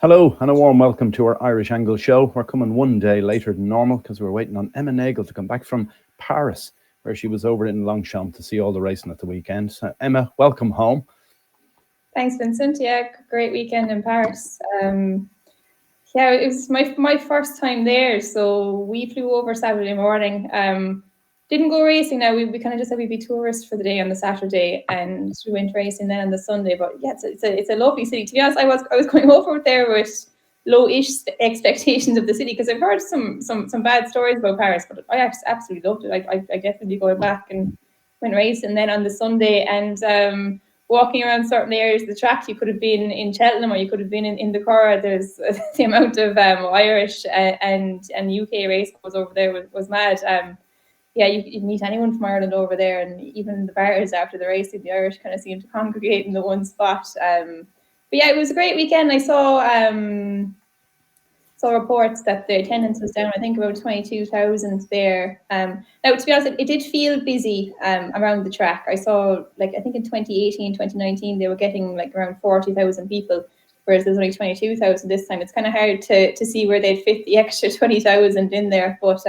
Hello and a warm welcome to our Irish Angle show. We're coming one day later than normal because we're waiting on Emma Nagle to come back from Paris, where she was over in Longchamp to see all the racing at the weekend. Emma, welcome home. Thanks, Vincent. Yeah, great weekend in Paris. Yeah, it was my first time there, so we flew over Saturday morning. Didn't go racing. Now we kind of just said we'd be tourists for the day on the Saturday, and we went racing then on the Sunday. But yeah, it's a lovely city. To be honest, I was going over there with low-ish expectations of the city because I've heard some bad stories about Paris, but I absolutely loved it. I definitely going back and went racing then on the Sunday and. Walking around certain areas of the track, you could have been in Cheltenham or you could have been in the Curragh. There's the amount of Irish and UK race goes over there was mad. Yeah, you meet anyone from Ireland over there, and even the bars after the race, the Irish kind of seem to congregate in the one spot. But yeah, it was a great weekend. I saw reports that the attendance was down, I think, about 22,000 there. Now, to be honest, it did feel busy around the track. I saw, I think in 2018, 2019, they were getting around 40,000 people, whereas there's only 22,000 this time. It's kind of hard to see where they'd fit the extra 20,000 in there. But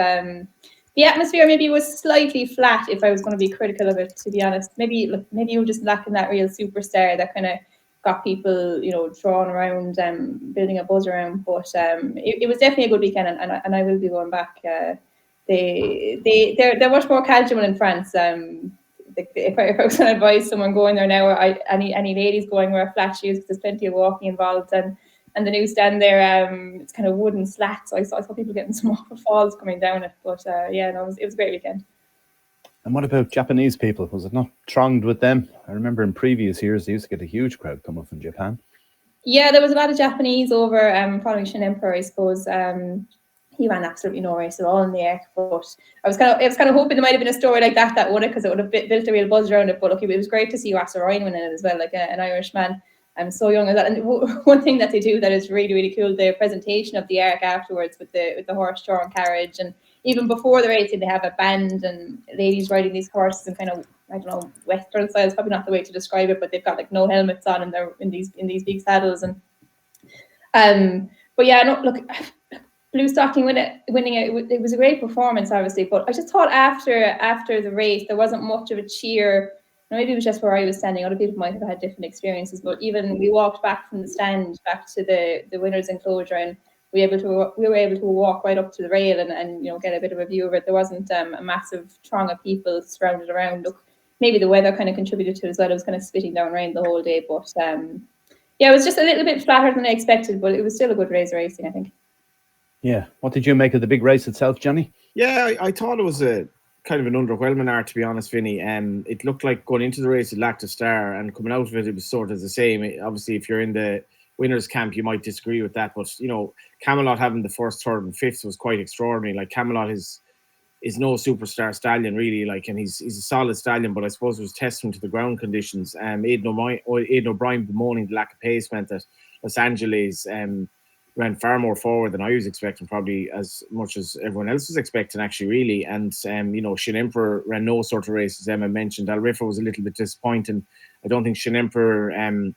the atmosphere maybe was slightly flat if I was going to be critical of it, to be honest. Maybe you were just lacking that real superstar that kind of got people, drawn around, building a buzz around. But it was definitely a good weekend, and I will be going back. They're much more casual in France. If I was going to advise someone going there now, any ladies going wear flat shoes because there's plenty of walking involved, and the new stand there, it's kind of wooden slats. So I saw people getting some awful falls coming down it. But it was a great weekend. And what about Japanese people? Was it not thronged with them? I remember in previous years they used to get a huge crowd coming from Japan. Yeah, there was a lot of Japanese over following Shin Emperor, I suppose. He ran absolutely no race at all in the air, but I was kind of hoping there might have been a story like that would have, because it would have built a real buzz around it. But look, it was great to see Ross Ryan winning it as well, an Irishman. So young as that. And one thing that they do that is really, really cool, the presentation of the arc afterwards with the horse-drawn carriage, and even before the racing, they have a band and ladies riding these horses and kind of, I don't know, Western style is probably not the way to describe it, but they've got no helmets on and they're in these big saddles. And but yeah, no, look, Blue Stocking winning it was a great performance, obviously. But I just thought after the race, there wasn't much of a cheer. Maybe it was just where I was standing. Other people might have had different experiences. But even we walked back from the stand back to the winners' enclosure, and we were able to walk right up to the rail and get a bit of a view of it. There wasn't a massive throng of people surrounded around. Look, maybe the weather kind of contributed to it as well. It was kind of spitting down rain the whole day, but it was just a little bit flatter than I expected, but it was still a good race racing, I think. Yeah. What did you make of the big race itself, Johnny? Yeah, I thought it was a kind of an underwhelming art, to be honest, Vinny. It looked like going into the race it lacked a star, and coming out of it was sort of the same. Obviously, if you're in the winners' camp, you might disagree with that, but Camelot having the first, third, and fifth was quite extraordinary. Camelot is no superstar stallion really, and he's a solid stallion, but I suppose it was testament to the ground conditions. Aidan O'Brien bemoaning the lack of pace meant that Los Angeles ran far more forward than I was expecting, probably as much as everyone else was expecting, actually, really. And Shin Emperor ran no sort of race, as Emma mentioned. Al Rifa was a little bit disappointing. I don't think Shin Emperor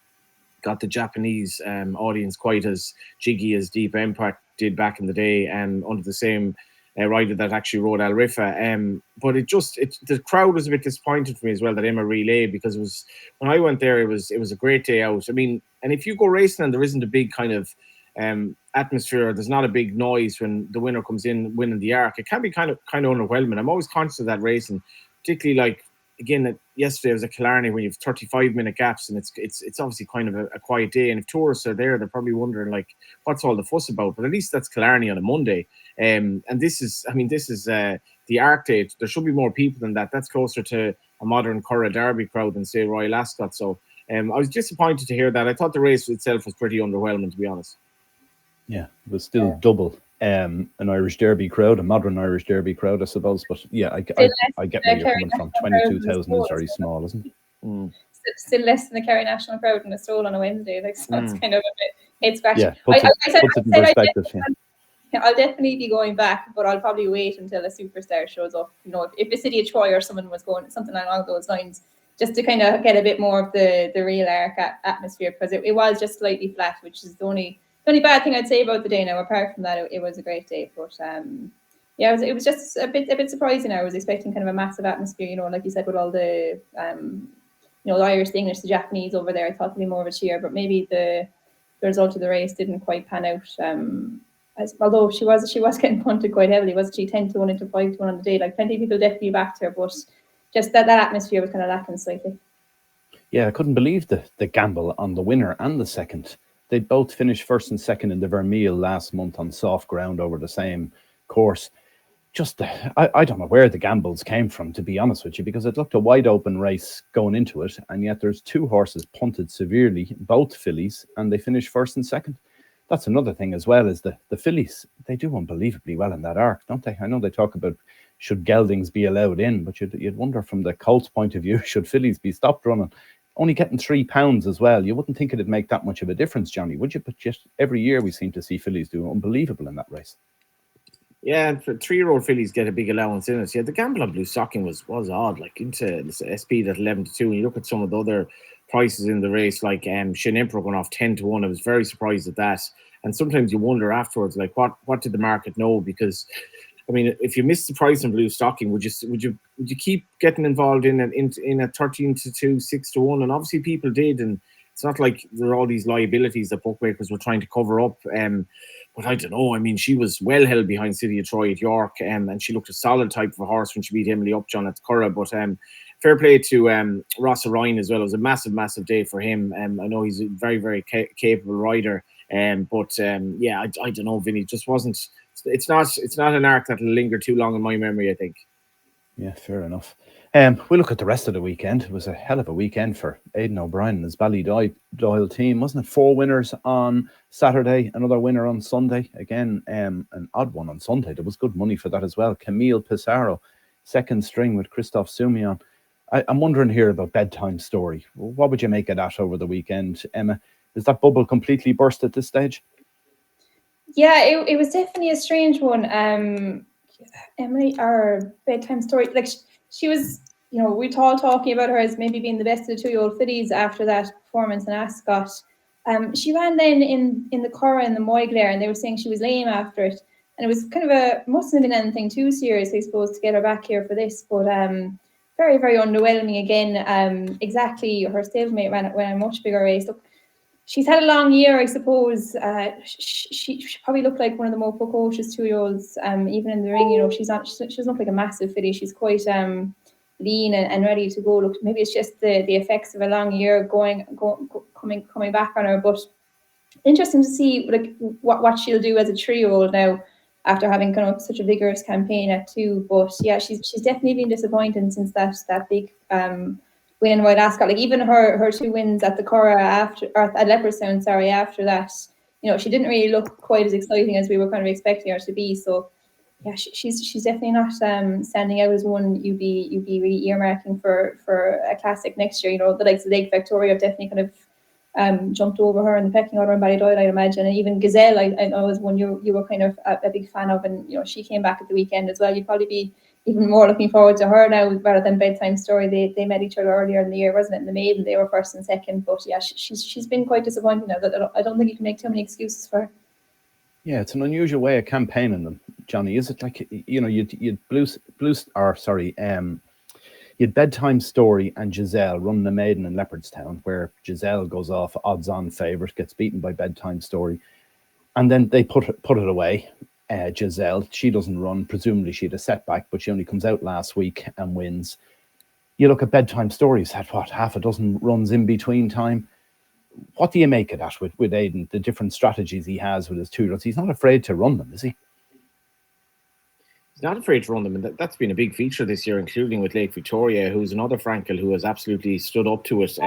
got the Japanese audience quite as jiggy as Deep Impact did back in the day, and under the same rider that actually rode Al Rifa. But the crowd was a bit disappointed for me as well that Emma relayed, because it was, when I went there, it was a great day out. I mean, and if you go racing and there isn't a big kind of atmosphere, there's not a big noise when the winner comes in winning the arc, it can be kind of underwhelming. I'm always conscious of that racing, particularly again yesterday was at Killarney, when you have 35-minute gaps, and it's obviously kind of a quiet day, and if tourists are there, they're probably wondering what's all the fuss about. But at least that's Killarney on a Monday, and this is the Arc Day. There should be more people than that. That's closer to a modern Curragh Derby crowd than, say, Royal Ascot. So I was disappointed to hear that. I thought the race itself was pretty underwhelming, to be honest. Yeah, it was still double an Irish Derby crowd, a modern Irish Derby crowd, I suppose. But yeah, I get where you're coming from. 22,000 is very small, isn't it? Still less than the Kerry National crowd in a stroll on a Wednesday. So it's kind of a bit head-scratching. Yeah, puts it in perspective. I'll definitely be going back, but I'll probably wait until a superstar shows up. If the City of Troy or someone was going, something along those lines, just to kind of get a bit more of the real arc atmosphere, because it was just slightly flat, which is the only The only bad thing I'd say about the day now, apart from that, it was a great day. But yeah, it was just a bit surprising. I was expecting kind of a massive atmosphere, you know, like you said, with all the you know, the Irish, the English, the Japanese over there. I thought it'd be more of a cheer, but maybe the result of the race didn't quite pan out. Although she was getting punted quite heavily, wasn't she? 10-1 into 5-1 on the day. Like, plenty of people definitely backed her, but just that atmosphere was kind of lacking slightly. Yeah, I couldn't believe the gamble on the winner and the second. They both finished first and second in the Vermeil last month on soft ground over the same course. Just, I don't know where the gambles came from, to be honest with you, because it looked a wide open race going into it, and yet there's two horses punted severely, both fillies, and they finished first and second. That's another thing as well, is the fillies. They do unbelievably well in that arc, don't they? I know they talk about should geldings be allowed in, but you'd wonder from the colts point of view, should fillies be stopped running? Only getting £3 as well. You wouldn't think it'd make that much of a difference, Johnny, would you? But just every year we seem to see fillies do unbelievable in that race. Yeah, and for 3-year-old fillies get a big allowance in it. Yeah, the gamble on Blue Stocking was odd. Like, into SP at 11-2, and you look at some of the other prices in the race, like Shin Emperor going off 10-1. I was very surprised at that. And sometimes you wonder afterwards, like, what did the market know? Because, I mean, if you miss the price on Blue Stocking, would you keep getting involved in a 13-2, 6-1? And obviously people did, and it's not like there are all these liabilities that bookmakers were trying to cover up. But I don't know. I mean, she was well held behind City of Troy at York, and she looked a solid type of a horse when she beat Emily Upjohn at Curragh. But fair play to Ross O'Ryan as well. It was a massive day for him. I know he's a very, very capable rider. But yeah, I don't know, Vinny. Just wasn't. It's not an arc that'll linger too long in my memory, I think. Yeah, fair enough. We look at the rest of the weekend. It was a hell of a weekend for Aidan O'Brien and his Ballydoyle team, wasn't it? 4 winners on Saturday, another winner on Sunday. Again, an odd one on Sunday. There was good money for that as well. Camille Pissarro, second string with Christophe Soumillon. I'm wondering here about Bedtime Story. What would you make of that over the weekend, Emma? Is that bubble completely burst at this stage? Yeah, it was definitely a strange one. Emily, our Bedtime Story, like she was, you know, we were all talking about her as maybe being the best of the 2-year-old fillies after that performance in Ascot. She ran then in the Curragh and the Moyglare, and they were saying she was lame after it, and it was kind of mustn't have been anything too serious, I suppose, to get her back here for this, but very, very underwhelming again. Exactly, her stablemate ran a much bigger race. Look, she's had a long year, I suppose. She probably looked like one of the more precocious 2-year-olds, even in the ring. You know, she doesn't look like a massive filly. She's quite lean and ready to go. Look, maybe it's just the effects of a long year coming back on her. But interesting to see like what she'll do as a 3-year-old now, after having kind of such a vigorous campaign at 2. But yeah, she's definitely been disappointing since that big win in White Ascot. Like, even her 2 wins at the Curragh at Leopardstown, after that, you know, she didn't really look quite as exciting as we were kind of expecting her to be. So yeah, she's definitely not standing out as one you'd be really earmarking for a classic next year. You know, the likes of Lake Victoria have definitely kind of jumped over her in the pecking order in Ballydoyle, I'd imagine. And even Gazelle, I know, was one you were kind of a big fan of, and you know, she came back at the weekend as well. You'd probably be even more looking forward to her now rather than Bedtime Story. They met each other earlier in the year, wasn't it? In the Maiden, they were first and second. But yeah, she's been quite disappointing now. I don't think you can make too many excuses for her. Yeah, it's an unusual way of campaigning them, Johnny. Is it like, you know, you'd Bedtime Story and Giselle run the Maiden in Leopardstown, where Giselle goes off odds-on favourite, gets beaten by Bedtime Story, and then they put it away. Giselle, she doesn't run. Presumably she had a setback, but she only comes out last week and wins. You look at Bedtime Stories, had half a dozen runs in between time. What do you make of that with Aidan, the different strategies he has with his 2-year-olds? He's not afraid to run them, is he? He's not afraid to run them, and that's been a big feature this year, including with Lake Victoria, who's another Frankel who has absolutely stood up to it.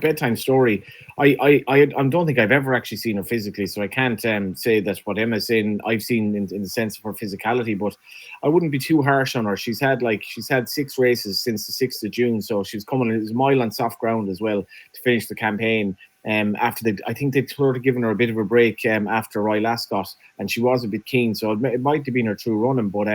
Bedtime Story, I don't think I've ever actually seen her physically, so I can't say that what Emma's saying I've seen in the sense of her physicality, but I wouldn't be too harsh on her. She's had 6 races since the 6th of June, so she's coming. It was a mile on soft ground as well to finish the campaign. I think they'd sort of given her a bit of a break after Royal Ascot, and she was a bit keen, so it might have been her true running. But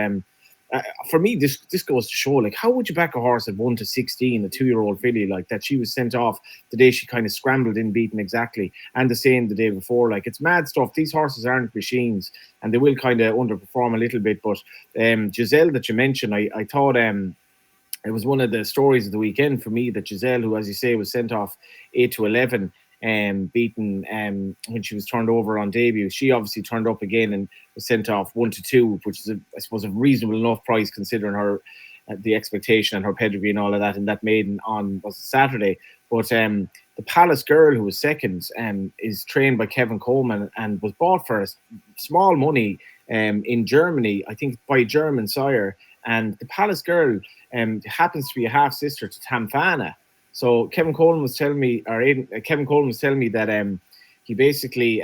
for me, this goes to show, like, how would you back a horse at 1-16, a 2-year-old filly like that? She was sent off the day she kind of scrambled in beaten exactly, and the same the day before. Like, it's mad stuff. These horses aren't machines, and they will kind of underperform a little bit. But Giselle that you mentioned, I thought it was one of the stories of the weekend for me, that Giselle, who, as you say, was sent off 8-11, beaten when she was turned over on debut. She obviously turned up again and was sent off 1-2, which is, I suppose, a reasonable enough price considering her the expectation and her pedigree and all of that. And that maiden on was Saturday. But the Palace Girl, who was second, is trained by Kevin Coleman and was bought for small money in Germany, I think, by a German sire. And the Palace Girl happens to be a half sister to Tamfana. So Kevin Coleman was telling me that he basically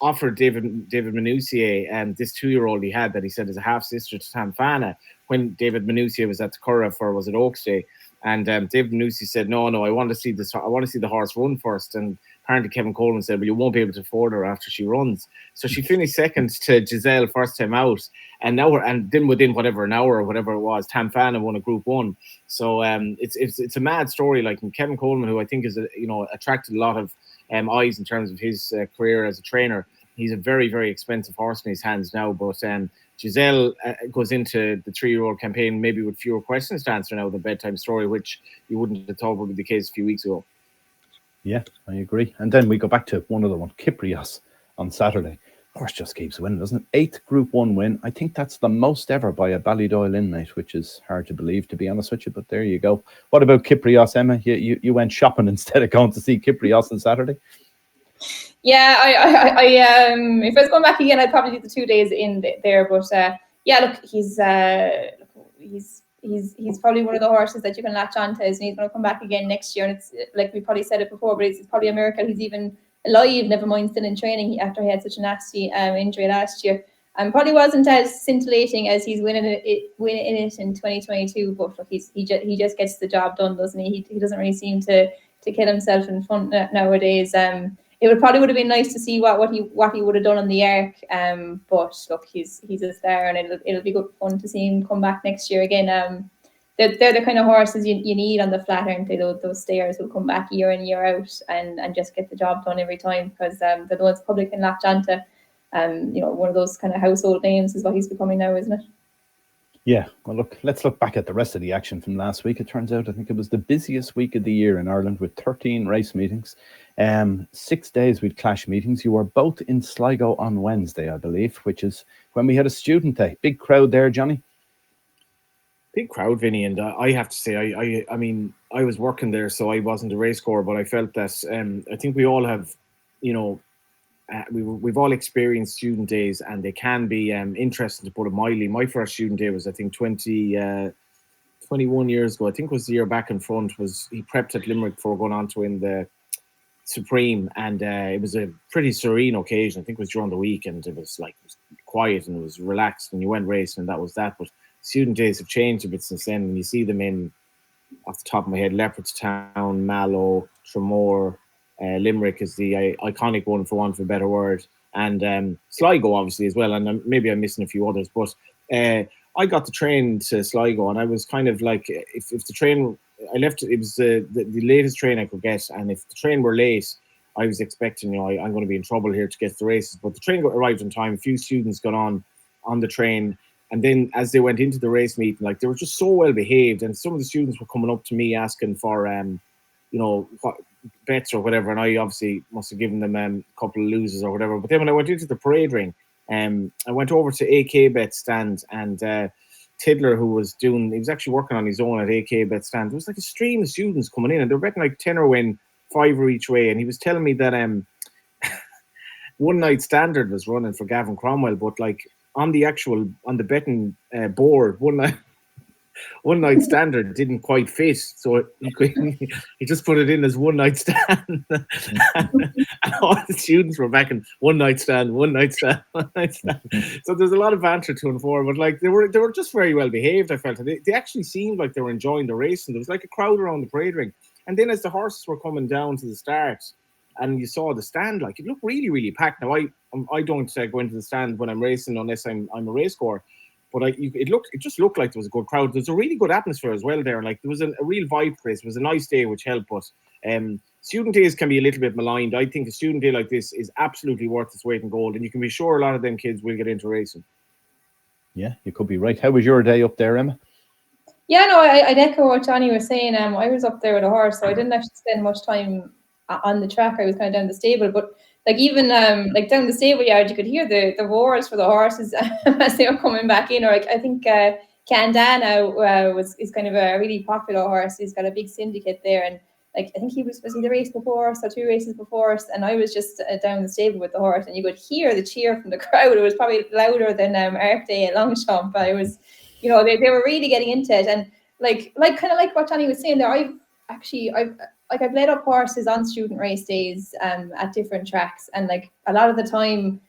offered David Minutier this 2-year-old he had, that he said is a half sister to Tamfana, when David Minutier was at the Curragh for, was it Oaks Day, and David Minutier said no, I want to see this. I want to see the horse run first. And apparently Kevin Coleman said, well, you won't be able to afford her after she runs. So she finished second to Giselle first time out, and then within whatever an hour or whatever it was, Tamfana won a Group 1. So it's a mad story. Like, Kevin Coleman, who I think is attracted a lot of eyes in terms of his career as a trainer. He's a very, very expensive horse in his hands now. But Giselle goes into the 3-year-old campaign maybe with fewer questions to answer now, the bedtime story, which you wouldn't have thought would be the case a few weeks ago. Yeah, I agree. And then we go back to one other one, Kyprios, on Saturday. Horse just keeps winning, doesn't it? 8th Group 1 win. I think that's the most ever by a Ballydoyle inmate, which is hard to believe, to be honest with you. But there you go. What about Kyprios, Emma? You went shopping instead of going to see Kyprios on Saturday? Yeah, I if I was going back again, I'd probably do the 2 days in there. But yeah, look, he's probably one of the horses that you can latch onto, and he's going to come back again next year. And it's like we probably said it before, but it's probably a miracle he's even alive, never mind still in training, after he had such a nasty injury last year. Probably wasn't as scintillating as he's winning it in 2022, but look, he just gets the job done, doesn't he? He doesn't really seem to kill himself in front nowadays. It would have been nice to see what he would have done on the Arc. But look, he's a star, and it'll be good fun to see him come back next year again. They're the kind of horses you need on the flat, aren't they? Those stayers who come back year in, year out and just get the job done every time, because they're the ones the public can latch onto. One of those kind of household names is what he's becoming now, isn't it? Yeah, well, look, let's look back at the rest of the action from last week. It turns out, I think it was the busiest week of the year in Ireland, with 13 race meetings. 6 days with clash meetings. You were both in Sligo on Wednesday, I believe, which is when we had a student day. Big crowd there, Johnny. Big crowd, Vinny, and I have to say, I mean, I was working there, so I wasn't a race core, but I felt that I think we all have, we've all experienced student days, and they can be interesting, to put it mildly. My first student day was, I think, 21 years ago. I think it was the year back in front. He prepped at Limerick before going on to win the Supreme, and it was a pretty serene occasion. I think it was during the week, and it was quiet and it was relaxed, and you went racing, and that was that. But student days have changed a bit since then, and you see them in, off the top of my head, Leopardstown, Mallow, Tramore, Limerick is the iconic one, for want of a better word, and Sligo obviously as well, and maybe I'm missing a few others. But I got the train to Sligo, and I was kind of like, if the train, I left, it was the latest train I could get, and if the train were late, I was expecting, I'm going to be in trouble here to get the races. But the train arrived on time. A few students got on the train, and then as they went into the race meeting, like, they were just so well behaved, and some of the students were coming up to me asking for what bets or whatever, and I obviously must have given them a couple of losers or whatever. But then when I went into the parade ring, I went over to AK Bet stand, and Tiddler, who was he was actually working on his own at AK Bet stand. There was like a stream of students coming in, and they were betting like 10 or win, 5 each way. And he was telling me that One Night Standard was running for Gavin Cromwell, but like on the betting board, One Night Standard didn't quite fit, so he just put it in as One Night Stand. And all the students were backing One Night Stand, One Night Stand, One Night Stand. So there's a lot of banter to and for, but like they were just very well behaved. I felt they actually seemed like they were enjoying the race, and there was like a crowd around the parade ring. And then as the horses were coming down to the start, and you saw the stand, like, it looked really, really packed. Now I don't go into the stand when I'm racing unless I'm a race core. But it just looked like there was a good crowd. There's a really good atmosphere as well there. Like there was a real vibe to this. It was a nice day, which helped. But student days can be a little bit maligned. I think a student day like this is absolutely worth its weight in gold, and you can be sure a lot of them kids will get into racing. Yeah, you could be right. How was your day up there, Emma? Yeah, no, I'd echo what Johnny was saying. I was up there with a horse, so I didn't actually spend much time on the track. I was kind of down the stable, but like even like down the stable yard, you could hear the roars for the horses as they were coming back in. Or I think Candana is kind of a really popular horse. He's got a big syndicate there, and like I think he was he the race before us or 2 races before us, and I was just down the stable with the horse, and you could hear the cheer from the crowd. It was probably louder than Arc Day at Longchamp. I was. You know, they were really getting into it, and like kind of like what Johnny was saying there. I've led up horses on student race days at different tracks, and like a lot of the time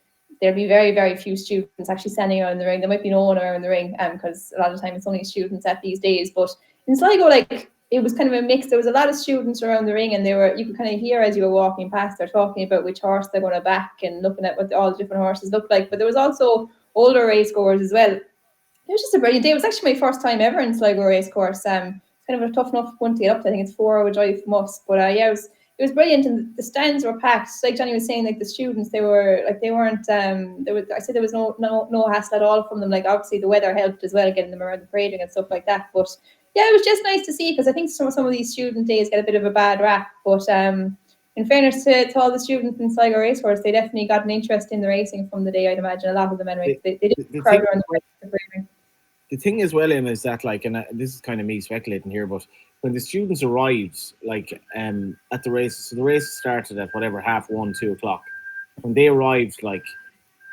there'll be very, very few students actually standing around the ring. There might be no one around the ring because a lot of the time it's only students at these days. But in Sligo, like it was kind of a mix. There was a lot of students around the ring, and you could kind of hear as you were walking past, they're talking about which horse they're going to back and looking at what all the different horses look like. But there was also older race goers as well. It was just a brilliant day. It was actually my first time ever in Sligo racecourse. Kind of a tough enough one to get up to. I think it's 4-hour drive from us. But yeah, it was brilliant, and the stands were packed. Like Johnny was saying, like the students, they weren't. I said there was no hassle at all from them. Like obviously the weather helped as well, getting them around the parading and stuff like that. But yeah, it was just nice to see, because I think some of these student days get a bit of a bad rap. But in fairness to all the students in Sligo racecourse, they definitely got an interest in the racing from the day. I'd imagine a lot of them anyway. They didn't crowd around the parading. The thing as well, Em, is that like, and this is kind of me speculating here, but when the students arrived, like at the races, so the races started at whatever 1:30, 2 o'clock. When they arrived, like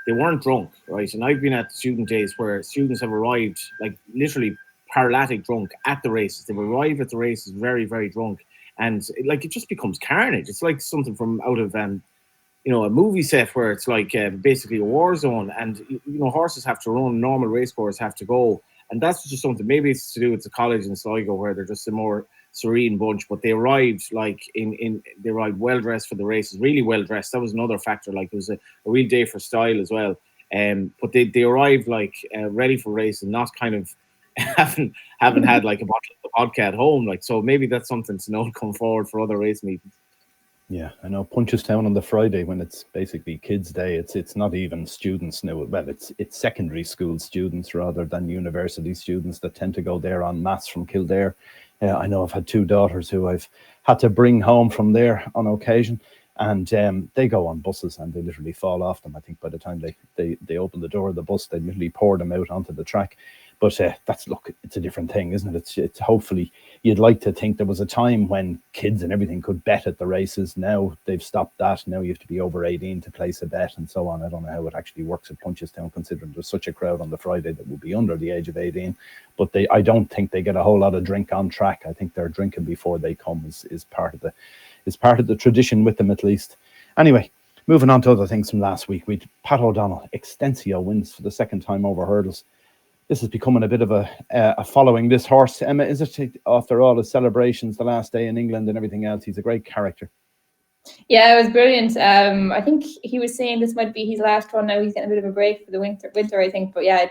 they weren't drunk, right? And I've been at student days where students have arrived like literally paralytic drunk at the races. They arrive at the races very, very drunk, and like it just becomes carnage. It's like something from out of a movie set where it's like basically a war zone, and horses have to run, normal racecourses have to go, and that's just something. Maybe it's to do with the college in Sligo where they're just a more serene bunch. But they arrived like they arrived well dressed for the races, really well dressed. That was another factor. Like it was a real day for style as well. But they arrived like ready for racing, not kind of haven't had like a bottle of vodka at home. Like, so maybe that's something to note come forward for other race meetings. Yeah, I know Punchestown on the Friday, when it's basically kids' day, it's not even students now. Well, it's secondary school students rather than university students that tend to go there en masse from Kildare. I know I've had 2 daughters who I've had to bring home from there on occasion, and they go on buses and they literally fall off them. I think by the time they open the door of the bus, they literally pour them out onto the track. But it's a different thing, isn't it? It's hopefully, you'd like to think there was a time when kids and everything could bet at the races. Now they've stopped that. Now you have to be over 18 to place a bet and so on. I don't know how it actually works at Punchestown, considering there's such a crowd on the Friday that would be under the age of 18. But I don't think they get a whole lot of drink on track. I think they're drinking before they come is part of the tradition with them, at least. Anyway, moving on to other things from last week, we Pat O'Donnell, Extensio, wins for the second time over hurdles. This is becoming a bit of a following, this horse. Emma, is it, after all his celebrations the last day in England and everything else? He's a great character. Yeah, it was brilliant. I think he was saying this might be his last one now. He's getting a bit of a break for the winter, I think. But yeah,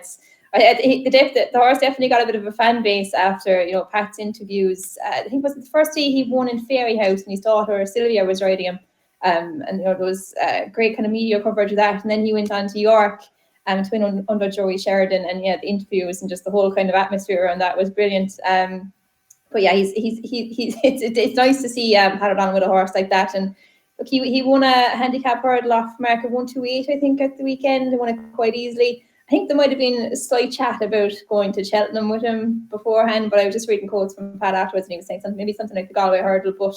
the horse definitely got a bit of a fan base after Pat's interviews. I think it was the first day he won in Fairyhouse, and his daughter Sylvia was riding him. And there was great kind of media coverage of that. And then he went on to York. To win under Joey Sheridan, and yeah, the interviews and just the whole kind of atmosphere around that was brilliant. But yeah, it's nice to see Pat O'Donnell with a horse like that. And look, he won a handicap hurdle off mark of 1:28, I think, at the weekend. He won it quite easily. I think there might have been a slight chat about going to Cheltenham with him beforehand, but I was just reading quotes from Pat afterwards, and he was saying something like the Galway hurdle. But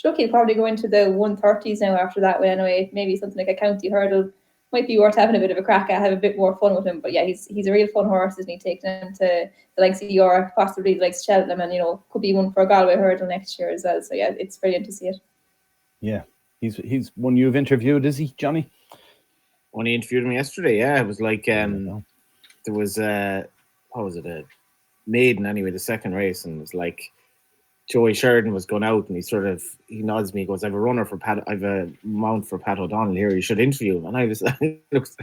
look, he'll probably go into the 130s now after that. Anyway, maybe something like a county hurdle might be worth having a bit of a crack at, have a bit more fun with him. But yeah, he's a real fun horse, isn't he? Taking him to the likes of York, possibly the likes of Cheltenham, and could be one for a Galway hurdle next year as well. So yeah, it's brilliant to see it. Yeah, he's one you've interviewed, is he, Johnny? When he interviewed him yesterday, yeah, it was like there was what was it, a maiden anyway, the second race, and it was like Joey Sheridan was going out, and he nods me, he goes, I've a mount for Pat O'Donnell here, you should interview him. And I looked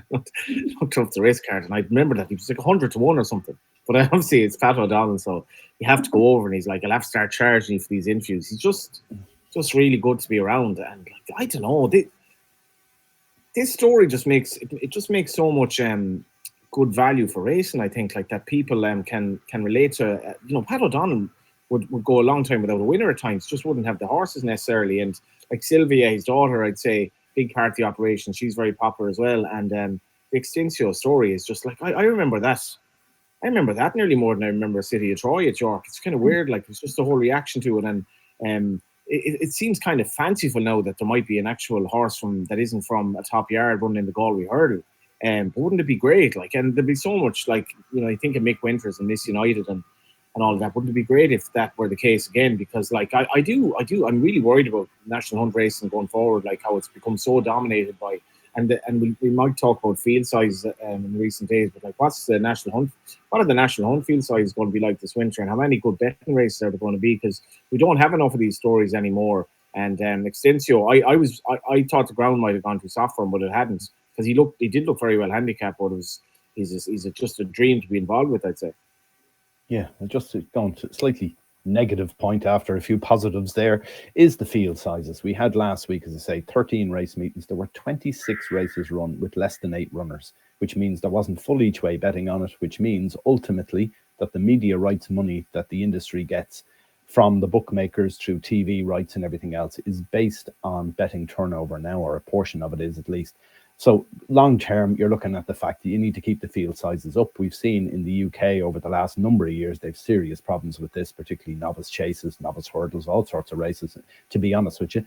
up the race card, and I remember that he was like 100 to 1 or something. But obviously it's Pat O'Donnell, so you have to go over, and he's like, I'll have to start charging you for these interviews. He's just really good to be around. And like, I don't know, this story just makes so much good value for racing. I think like that people can relate to. Pat O'Donnell would go a long time without a winner at times, just wouldn't have the horses necessarily. And like Sylvia, his daughter, I'd say, big part of the operation. She's very popular as well. And the Extensio story is just like, I remember that. I remember that nearly more than I remember City of Troy at York. It's kind of weird, like it's just the whole reaction to it. And it seems kind of fanciful now that there might be an actual horse that isn't from a top yard running in the Galway hurdle. But wouldn't it be great? Like, and there'd be so much, like, I think of Mick Winters and Miss United and all of that. Wouldn't it be great if that were the case again? Because like I'm really worried about National Hunt racing going forward, like how it's become so dominated by, and we might talk about field size in recent days, but like what are the National Hunt field sizes going to be like this winter, and how many good betting races are there going to be? Because we don't have enough of these stories anymore. And Extensio, I thought the ground might have gone too soft for him, but it hadn't, because he did look very well handicapped, but he's just a dream to be involved with, I'd say. Yeah, just going to slightly negative point after a few positives there is the field sizes. We had last week, as I say, 13 race meetings. There were 26 races run with less than 8 runners, which means there wasn't full each way betting on it, which means ultimately that the media rights money that the industry gets from the bookmakers through TV rights and everything else is based on betting turnover now, or a portion of it is at least. So long term, you're looking at the fact that you need to keep the field sizes up. We've seen in the UK over the last number of years, they've serious problems with this, particularly novice chases, novice hurdles, all sorts of races, to be honest with you.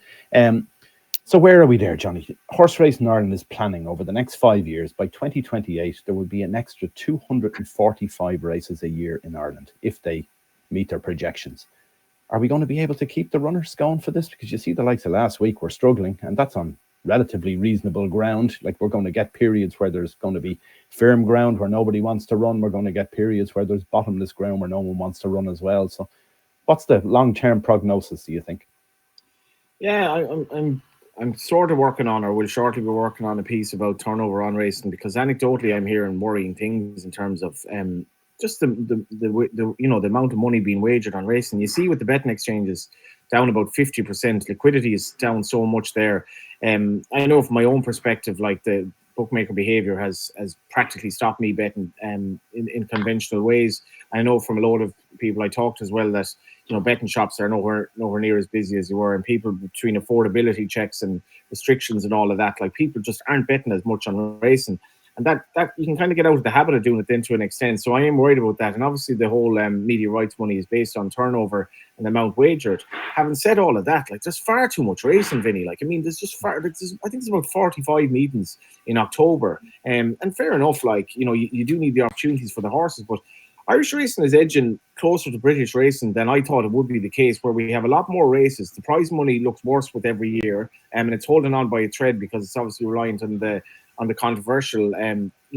So where are we there, Johnny? Horse Racing Ireland is planning over the next 5 years, by 2028, there will be an extra 245 races a year in Ireland if they meet their projections. Are we going to be able to keep the runners going for this? Because you see the likes of last week were struggling, and that's on relatively reasonable ground. Like, we're going to get periods where there's going to be firm ground where nobody wants to run. We're going to get periods where there's bottomless ground where no one wants to run as well. So what's the long-term prognosis, do you think? Yeah, I'm sort of working on, or will shortly be working on, a piece about turnover on racing, because anecdotally I'm hearing worrying things in terms of just the amount of money being wagered on racing. You see with the betting exchanges down about 50%, liquidity is down so much there. I know from my own perspective, like the bookmaker behavior has practically stopped me betting in conventional ways. I know from a lot of people I talked as well that betting shops are nowhere near as busy as they were, and people, between affordability checks and restrictions and all of that, like, people just aren't betting as much on racing. And that you can kind of get out of the habit of doing it then to an extent. So I am worried about that. And obviously the whole media rights money is based on turnover and the amount wagered. Having said all of that, like, there's far too much racing, Vinny. Like, I mean, I think there's about 45 meetings in October. And fair enough, like, you do need the opportunities for the horses, but Irish racing is edging closer to British racing than I thought it would be the case, where we have a lot more races. The prize money looks worse with every year, and it's holding on by a thread because it's obviously reliant on the controversial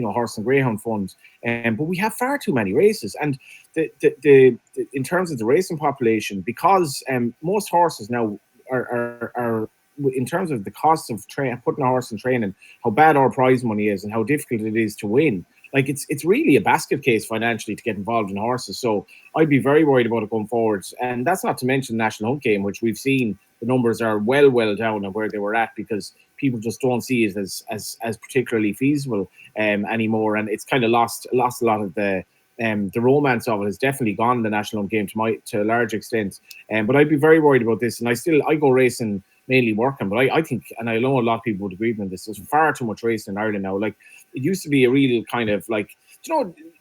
horse and greyhound fund, but we have far too many races. And the in terms of the racing population, because most horses now are in terms of the cost of putting a horse in training, how bad our prize money is and how difficult it is to win. Like, it's really a basket case financially to get involved in horses. So I'd be very worried about it going forward. And that's not to mention the National Hunt Game, which we've seen the numbers are well down on where they were at, because people just don't see it as particularly feasible anymore. And it's kind of lost a lot of the romance of it has definitely gone in the National Hunt Game to a large extent. But I'd be very worried about this. And I go racing mainly working, but I think, and I know a lot of people would agree with me, this, there's far too much racing in Ireland now. Like, it used to be a real kind of like,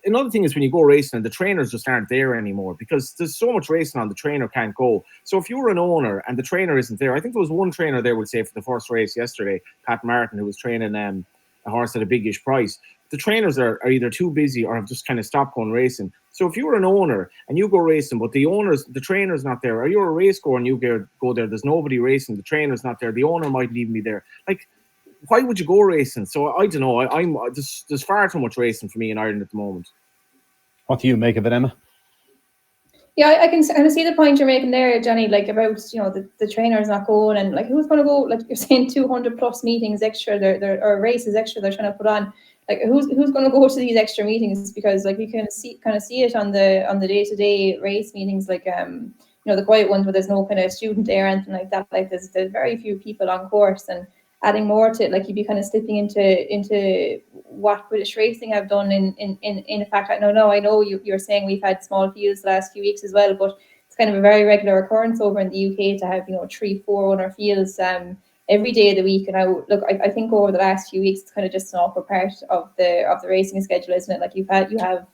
another thing is when you go racing and the trainers just aren't there anymore, because there's so much racing on, the trainer can't go. So if you were an owner and the trainer isn't there, I think there was one trainer there, would say, for the first race yesterday, Pat Martin, who was training a horse at a big-ish price. The trainers are either too busy or have just kind of stopped going racing. So if you were an owner and you go racing, but the trainer's not there, or you're a race goer and you go there, there's nobody racing, the trainer's not there, the owner might even be there. Like, why would you go racing? So I don't know. There's far too much racing for me in Ireland at the moment. What do you make of it, Emma? Yeah, I can kind of see the point you're making there, Johnny, like about, the trainers not going, and like who's going to go, like you're saying 200 plus meetings extra, or races extra they're trying to put on. Like who's going to go to these extra meetings, because like you can see it on the day-to-day race meetings, like the quiet ones where there's no kind of student there or anything like that. Like there's very few people on course, and adding more to it, like you'd be kind of slipping into what British racing have done in fact. I know you're saying we've had small fields the last few weeks as well, but it's kind of a very regular occurrence over in the UK to have 3-4 runner fields every day of the week. And I think over the last few weeks it's kind of just an awkward part of the racing schedule, isn't it? Like you have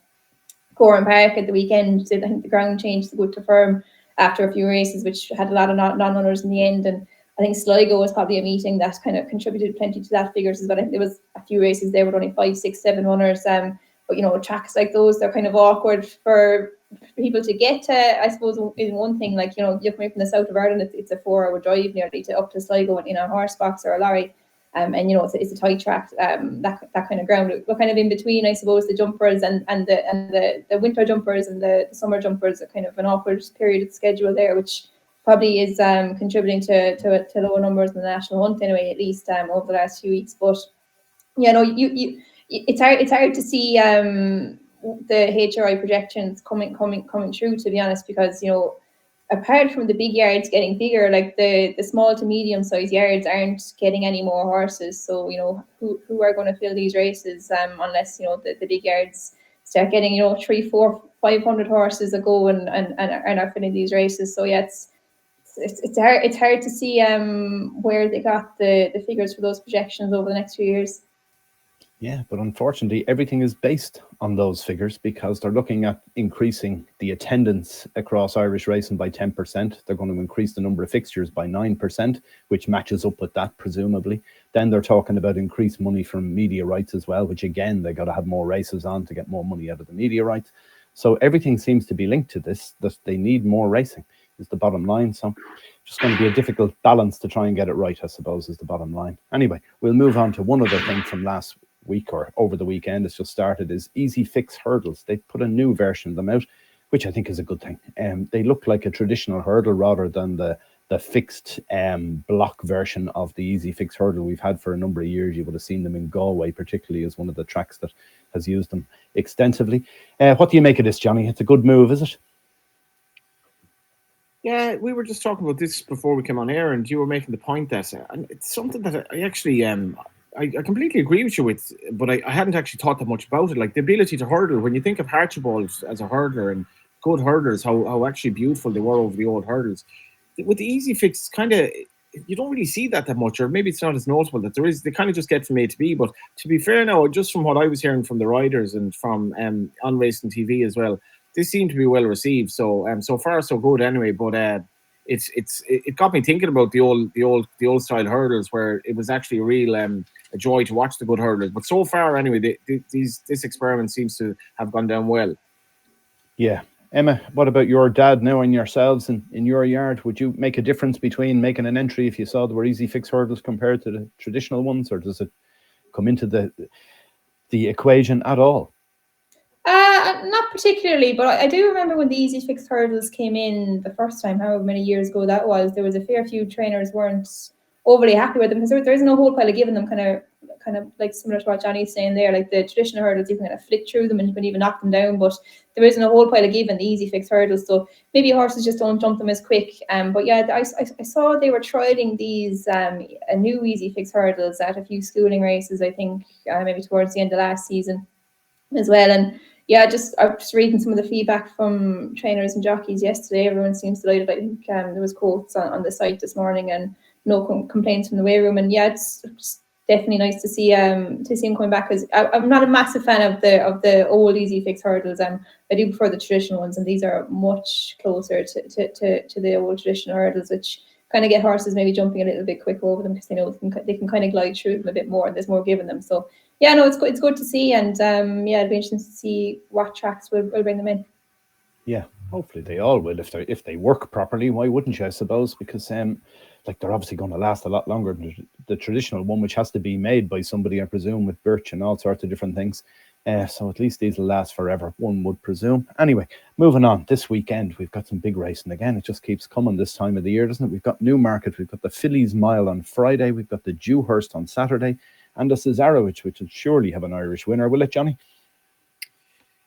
Coram Park at the weekend. I think the ground changed to good to firm after a few races, which had a lot of non-runners in the end. And I think Sligo was probably a meeting that kind of contributed plenty to that figures as well. I think there was a few races there with only 5, 6, 7 runners. But tracks like those, they're kind of awkward for people to get to. I suppose in one thing, like you're coming from the south of Ireland, it's a 4-hour drive nearly to up to Sligo in a horse box or a lorry. And it's a tight track, that kind of ground. We're kind of in between, I suppose, the jumpers and the winter jumpers and the summer jumpers are kind of an awkward period of schedule there, which probably is contributing to lower numbers in the national hunt anyway, at least over the last few weeks. But it's hard to see the HRI projections coming true, to be honest, because apart from the big yards getting bigger, like the small to medium sized yards aren't getting any more horses. So who are going to fill these races unless the big yards start getting 300, 400, 500 horses a go and are filling these races. So yeah, it's hard to see where they got the figures for those projections over the next few years. Yeah, but unfortunately, everything is based on those figures because they're looking at increasing the attendance across Irish racing by 10%. They're going to increase the number of fixtures by 9%, which matches up with that, presumably. Then they're talking about increased money from media rights as well, which again, they got to have more races on to get more money out of the media rights. So everything seems to be linked to this, that they need more racing is the bottom line. So just going to be a difficult balance to try and get it right, I suppose, is the bottom line. Anyway, we'll move on to one other thing from last week or over the weekend. It's just started, is Easy Fix hurdles. They put a new version of them out, which I think is a good thing. They look like a traditional hurdle rather than the fixed block version of the Easy Fix hurdle we've had for a number of years. You would have seen them in Galway, particularly, as one of the tracks that has used them extensively. What do you make of this, Johnny? It's a good move, is it? Yeah, we were just talking about this before we came on air, and you were making the point that and it's something that I actually I completely agree with you with, but I hadn't actually thought that much about it. Like the ability to hurdle, when you think of Archibald as a hurdler and good hurdlers, how actually beautiful they were over the old hurdles. With the Easy Fix, kind of, you don't really see that much, or maybe it's not as notable that there is. They kind of just get from A to B. But to be fair now, just from what I was hearing from the riders and from on Racing TV as well, this seemed to be well received. So so far so good anyway. But it got me thinking about the old style hurdles, where it was actually a real a joy to watch the good hurdlers. But so far anyway, this experiment seems to have gone down well. Yeah. Emma, what about your dad now and yourselves in your yard? Would you make a difference between making an entry if you saw there were Easy Fix hurdles compared to the traditional ones, or does it come into the equation at all? Not particularly, but I do remember when the Easy Fix hurdles came in the first time, however many years ago that was, there was a fair few trainers weren't overly happy with them, because there isn't a whole pile of giving them, kind of like similar to what Johnny's saying there. Like the traditional hurdles, you can kind of flick through them and you can even knock them down, but there isn't a whole pile of giving the Easy Fix hurdles, so maybe horses just don't jump them as quick. But yeah, I saw they were trialing these a new Easy Fix hurdles at a few schooling races, I think maybe towards the end of last season as well. And yeah, I was reading some of the feedback from trainers and jockeys yesterday. Everyone seems delighted. I think there was quotes on the site this morning, and no complaints from the weigh room. And yeah, it's definitely nice to see him coming back, because I'm not a massive fan of the old Easy Fix hurdles. I do prefer the traditional ones, and these are much closer to the old traditional hurdles, which kind of get horses maybe jumping a little bit quicker over them, because they know they can kind of glide through them a bit more, and there's more giving them. So yeah, no, it's good to see, and yeah, it'll be interesting to see what tracks will bring them in. Yeah, hopefully they all will, if they work properly. Why wouldn't you, I suppose? Because like they're obviously going to last a lot longer than the traditional one, which has to be made by somebody, I presume, with birch and all sorts of different things. So at least these will last forever, one would presume. Anyway, moving on. This weekend, we've got some big racing again. It just keeps coming this time of the year, doesn't it? We've got Newmarket, we've got the Fillies Mile on Friday, we've got the Dewhurst on Saturday, and the Cesarewitch, which will surely have an Irish winner, will it, Johnny?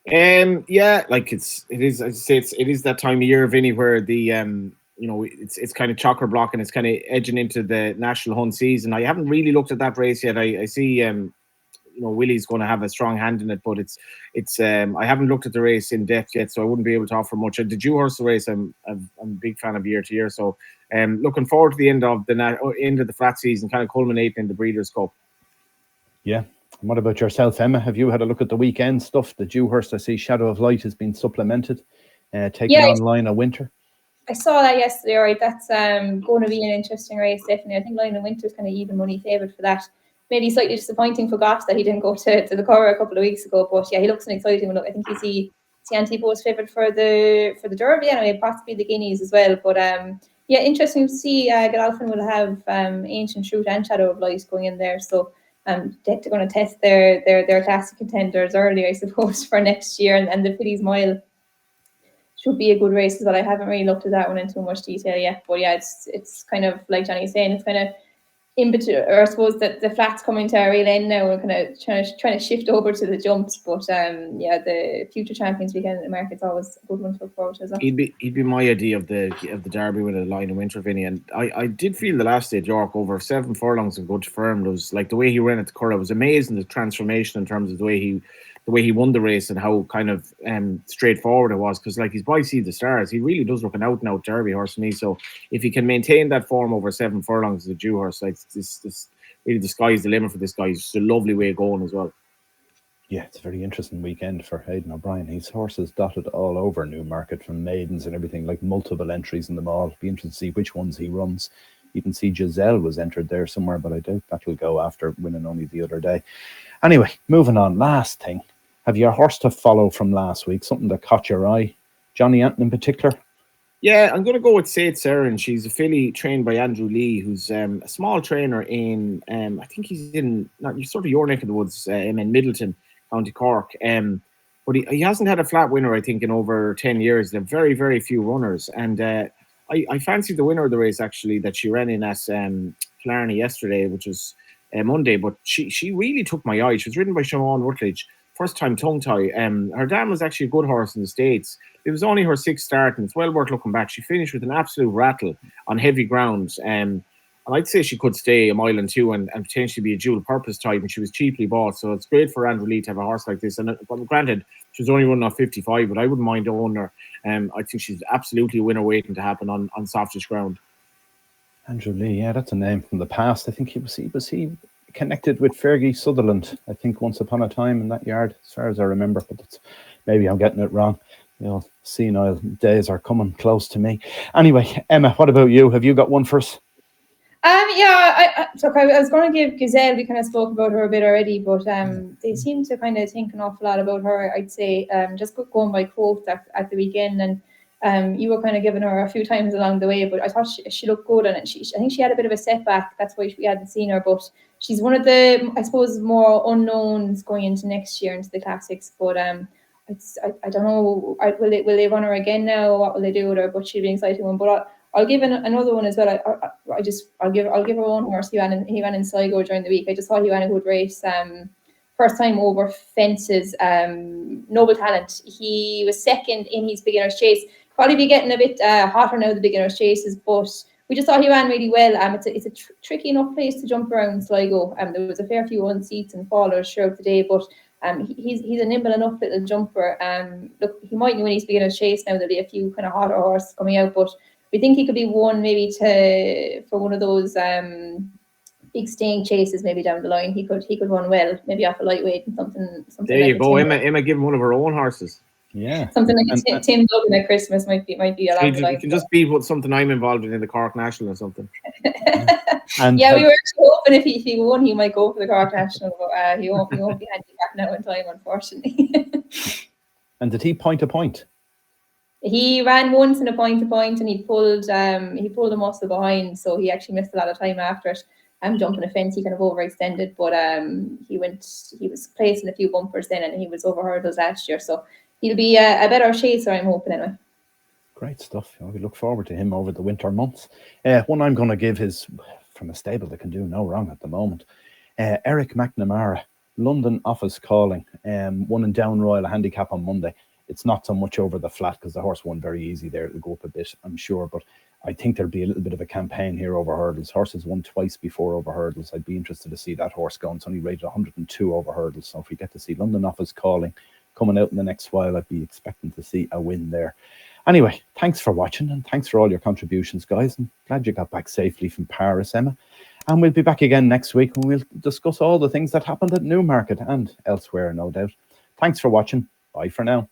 Yeah, like it is. I say it is that time of year, Vinny, where the it's kind of chocker block and it's kind of edging into the national hunt season. I haven't really looked at that race yet. I see Willie's going to have a strong hand in it, but it's I haven't looked at the race in depth yet, so I wouldn't be able to offer much. The Dewhurst race, I'm a big fan of year to year, so looking forward to the end of the flat season, kind of culminating in the Breeders' Cup. Yeah. And what about yourself, Emma? Have you had a look at the weekend stuff? The Dewhurst, I see Shadow of Light has been supplemented, taking on Line of Winter. I saw that yesterday, right? That's going to be an interesting race, definitely. I think Line of Winter's kind of even money favoured for that. Maybe slightly disappointing for Goss that he didn't go to the cover a couple of weeks ago, but yeah, he looks an exciting one. I think you see Antipo's favoured for the Derby anyway, possibly the Guineas as well. But yeah, interesting to see. Godolphin will have Ancient Truth and Shadow of Light going in there, so they're going to test their classic contenders early, I suppose, for next year, and the Fillies Mile should be a good race as well. I haven't really looked at that one in too much detail yet, but yeah, it's kind of like Johnny's saying, it's kind of in between, or I suppose that the flat's coming to a real end now. We're kind of trying to shift over to the jumps, but yeah, the Future Champions weekend in America, it's always a good one to look forward to as well. He'd be my idea of the Derby with a Line of Winter, Vinny, and I did feel the last day at York over 7 furlongs of good firm. It was like the way he ran at the Curragh was amazing. The transformation in terms of the way he won the race and how kind of straightforward it was, because like his boy see the stars, he really does look an out and out Derby horse to me. So if he can maintain that form over 7 furlongs as a Dewhurst, like this really the sky's the limit for this guy. It's a lovely way of going as well. Yeah, it's a very interesting weekend for Aidan O'Brien. His horses dotted all over Newmarket, from maidens and everything, like multiple entries in them all. Be interested to see which ones he runs. You can see Giselle was entered there somewhere, but I doubt that will go after winning only the other day. Anyway, moving on. Last thing. Have you a horse to follow from last week? Something that caught your eye? Johnny Anton in particular? Yeah, I'm going to go with Saint Seren. She's a filly trained by Andrew Lee, who's a small trainer in, I think he's in, sort of your neck of the woods, in Middleton, County Cork. But he hasn't had a flat winner, I think, in over 10 years. There are very, very few runners. And I fancied the winner of the race, actually, that she ran in at Killarney yesterday, which was Monday. But she really took my eye. She was ridden by Siobhan Rutledge. First time tongue tie. Her dam was actually a good horse in the States. It was only her 6th start, and it's well worth looking back. She finished with an absolute rattle on heavy ground. And I'd say she could stay a mile and two and potentially be a dual purpose type, and she was cheaply bought. So it's great for Andrew Lee to have a horse like this. And granted, she was only running off 55, but I wouldn't mind owning her. I think she's absolutely a winner waiting to happen on softish ground. Andrew Lee, yeah, that's a name from the past. I think he was connected with Fergie Sutherland, I think, once upon a time in that yard, as far as I remember, but maybe I'm getting it wrong. Senile days are coming close to me. Anyway, Emma, what about you? Have you got one for us? Yeah, I was going to give Gazelle. We kind of spoke about her a bit already, but they seem to kind of think an awful lot about her, I'd say, just going by quote at the weekend. And you were kind of giving her a few times along the way, but I thought she looked good. And I think she had a bit of a setback. That's why we hadn't seen her. But she's one of the, I suppose, more unknowns going into next year, into the classics. But I don't know, will they run her again now? What will they do with her? But she'll be an exciting one. But I'll give another one as well. I'll give her own horse. He ran in Sligo during the week. I just thought he ran a good race. First time over fences. Noble Talent. He was second in his beginner's chase. Probably be getting a bit hotter now, the beginner's chases, but we just thought he ran really well. It's a tricky enough place to jump around Sligo. There was a fair few unseats and fallers throughout the day, but he's a nimble enough little jumper. Look, he might win his beginner's chase now. There'll be a few kind of hotter horses coming out, but we think he could be one maybe for one of those big staying chases maybe down the line. He could run well, maybe off a lightweight and something. There you go, Emma give him one of her own horses. Yeah, something like Tim Duggan at Christmas might be a lot. You can just be with something I'm involved in the Cork National or something. And yeah, we were actually hoping if he won, he might go for the Cork National, but he won't be handicapped now in time, unfortunately. And did he point to point? He ran once in a point to point, and he pulled a muscle behind, so he actually missed a lot of time after it. jumping a fence. He kind of overextended, but he was placing a few bumpers then, and he was over hurdles last year, so he'll be a better chaser, I'm hoping, anyway. Great stuff. We look forward to him over the winter months. One I'm going to give is from a stable that can do no wrong at the moment. Eric McNamara, London Office Calling, won in Down Royal, a handicap on Monday. It's not so much over the flat because the horse won very easy there. It'll go up a bit, I'm sure, but I think there'll be a little bit of a campaign here over hurdles. Horses won twice before over hurdles. I'd be interested to see that horse going. It's only rated 102 over hurdles. So if we get to see London Office Calling coming out in the next while, I'd be expecting to see a win there. Anyway, thanks for watching and thanks for all your contributions, guys. I'm glad you got back safely from Paris, Emma. And we'll be back again next week when we'll discuss all the things that happened at Newmarket and elsewhere, no doubt. Thanks for watching. Bye for now.